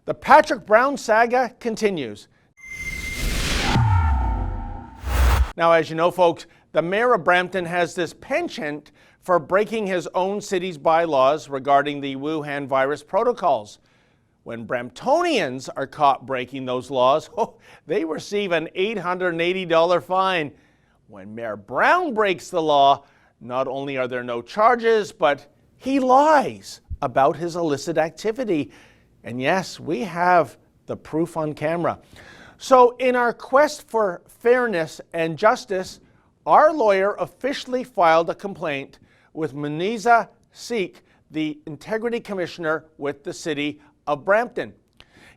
The Patrick Brown saga continues. Now, as you know, folks, the mayor of Brampton has this penchant for breaking his own city's bylaws regarding the Wuhan virus protocols. When Bramptonians are caught breaking those laws, they receive an $880 fine. When Mayor Brown breaks the law, not only are there no charges, but he lies about his illicit activity. And yes, we have the proof on camera. So in our quest for fairness and justice, our lawyer officially filed a complaint with Menzies, the Integrity Commissioner with the City of Brampton.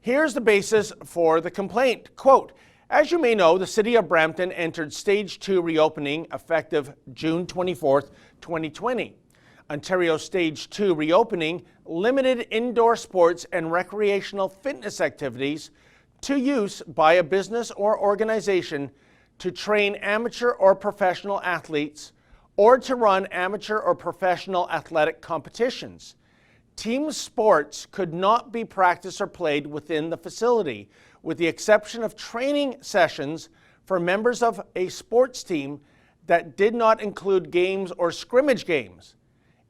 Here's the basis for the complaint. Quote, as you may know, the City of Brampton entered Stage 2 reopening effective June 24th, 2020. Ontario Stage 2 reopening limited indoor sports and recreational fitness activities to use by a business or organization to train amateur or professional athletes or to run amateur or professional athletic competitions. Team sports could not be practiced or played within the facility, with the exception of training sessions for members of a sports team that did not include games or scrimmage games.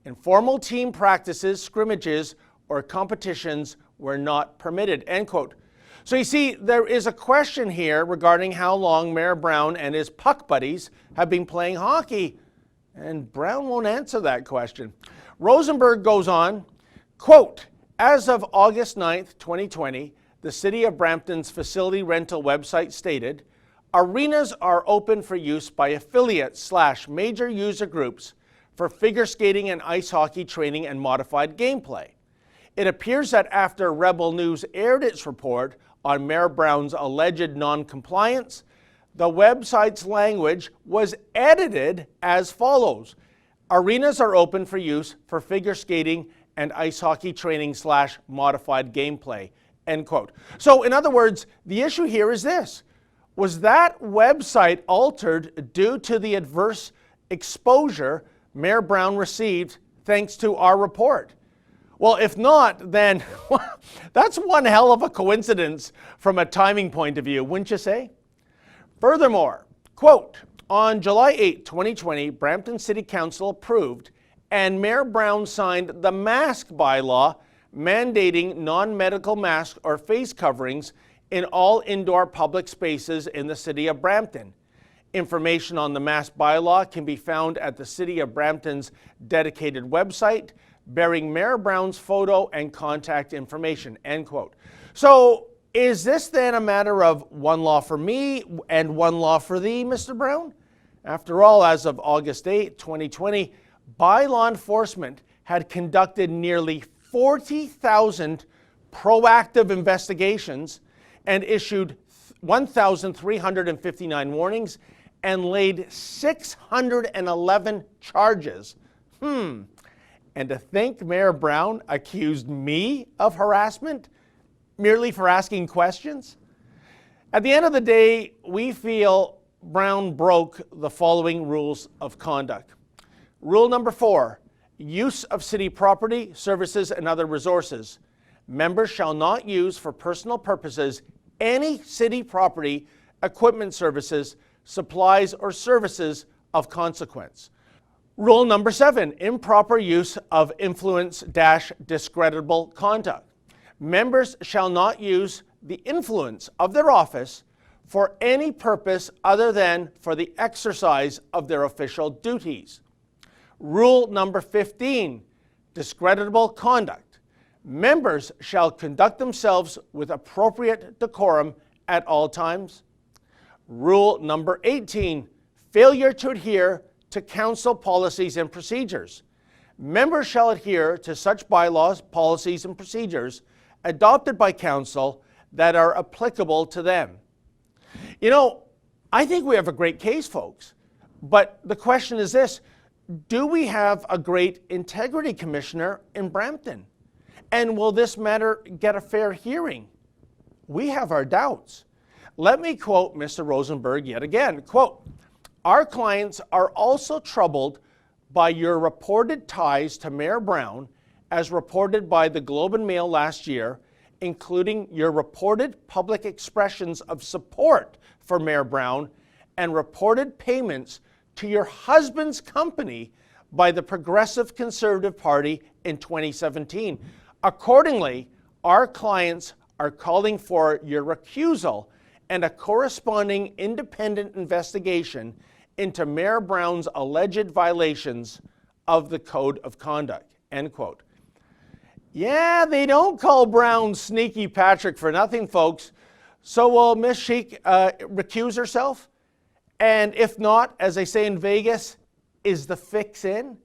Informal team practices, scrimmages, or competitions were not permitted, end quote. So you see, there is a question here regarding how long Mayor Brown and his puck buddies have been playing hockey, and Brown won't answer that question. Rosenberg goes on, quote, as of August 9th, 2020, the City of Brampton's facility rental website stated, arenas are open for use by affiliates/major user groups for figure skating and ice hockey training and modified gameplay. It appears that after Rebel News aired its report on Mayor Brown's alleged non-compliance, the website's language was edited as follows. Arenas are open for use for figure skating and ice hockey training/modified gameplay, end quote. So in other words, the issue here is this. Was that website altered due to the adverse exposure Mayor Brown received thanks to our report? Well, if not, then that's one hell of a coincidence from a timing point of view, wouldn't you say? Furthermore, quote, on July 8, 2020, Brampton City Council approved and Mayor Brown signed the mask bylaw mandating non-medical masks or face coverings in all indoor public spaces in the City of Brampton. Information on the mask bylaw can be found at the City of Brampton's dedicated website, bearing Mayor Brown's photo and contact information, end quote. So is this then a matter of one law for me and one law for thee, Mr. Brown? After all, as of August 8, 2020, bylaw enforcement had conducted nearly 40,000 proactive investigations and issued 1,359 warnings and laid 611 charges. And to think Mayor Brown accused me of harassment merely for asking questions? At the end of the day, we feel Brown broke the following rules of conduct. Rule number 4, use of city property, services, and other resources. Members shall not use for personal purposes any city property, equipment, services, supplies, or services of consequence. Rule number 7, improper use of influence-discreditable conduct. Members shall not use the influence of their office for any purpose other than for the exercise of their official duties. Rule number 15, discreditable conduct. Members shall conduct themselves with appropriate decorum at all times. Rule number 18, failure to adhere to council policies and procedures. Members shall adhere to such bylaws, policies, and procedures adopted by council that are applicable to them. You know, I think we have a great case, folks. But the question is this, do we have a great integrity commissioner in Brampton? And will this matter get a fair hearing? We have our doubts. Let me quote Mr. Rosenberg yet again, quote, our clients are also troubled by your reported ties to Mayor Brown, as reported by the Globe and Mail last year, including your reported public expressions of support for Mayor Brown and reported payments to your husband's company by the Progressive Conservative Party in 2017. Accordingly, our clients are calling for your recusal and a corresponding independent investigation into Mayor Brown's alleged violations of the Code of Conduct, end quote. Yeah, they don't call Brown Sneaky Patrick for nothing, folks. So will Miss Chic recuse herself? And if not, as they say in Vegas, is the fix in?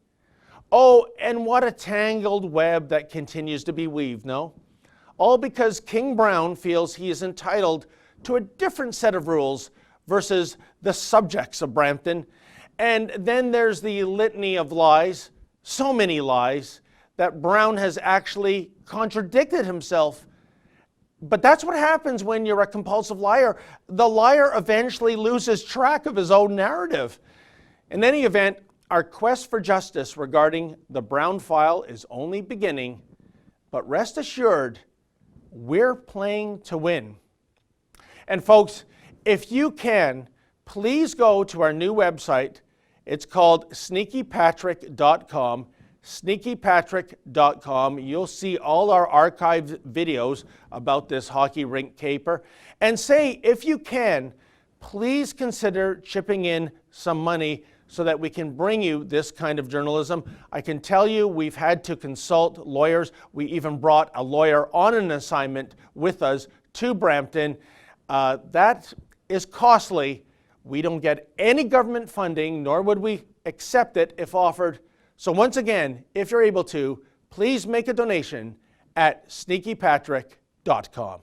Oh, and what a tangled web that continues to be weaved, no? All because King Brown feels he is entitled to a different set of rules versus the subjects of Brampton. And then there's the litany of lies, so many lies, that Brown has actually contradicted himself. But that's what happens when you're a compulsive liar. The liar eventually loses track of his own narrative. In any event, our quest for justice regarding the Brown file is only beginning, but rest assured, we're playing to win. And folks, if you can, please go to our new website. It's called sneakypatrick.com. sneakypatrick.com. You'll see all our archived videos about this hockey rink caper. And say, if you can, please consider chipping in some money so that we can bring you this kind of journalism. I can tell you we've had to consult lawyers. We even brought a lawyer on an assignment with us to Brampton. That is costly. We don't get any government funding, nor would we accept it if offered. So once again, if you're able to, please make a donation at sneakypatrick.com.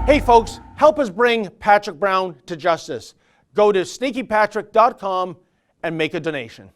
Hey folks, help us bring Patrick Brown to justice. Go to sneakypatrick.com and make a donation.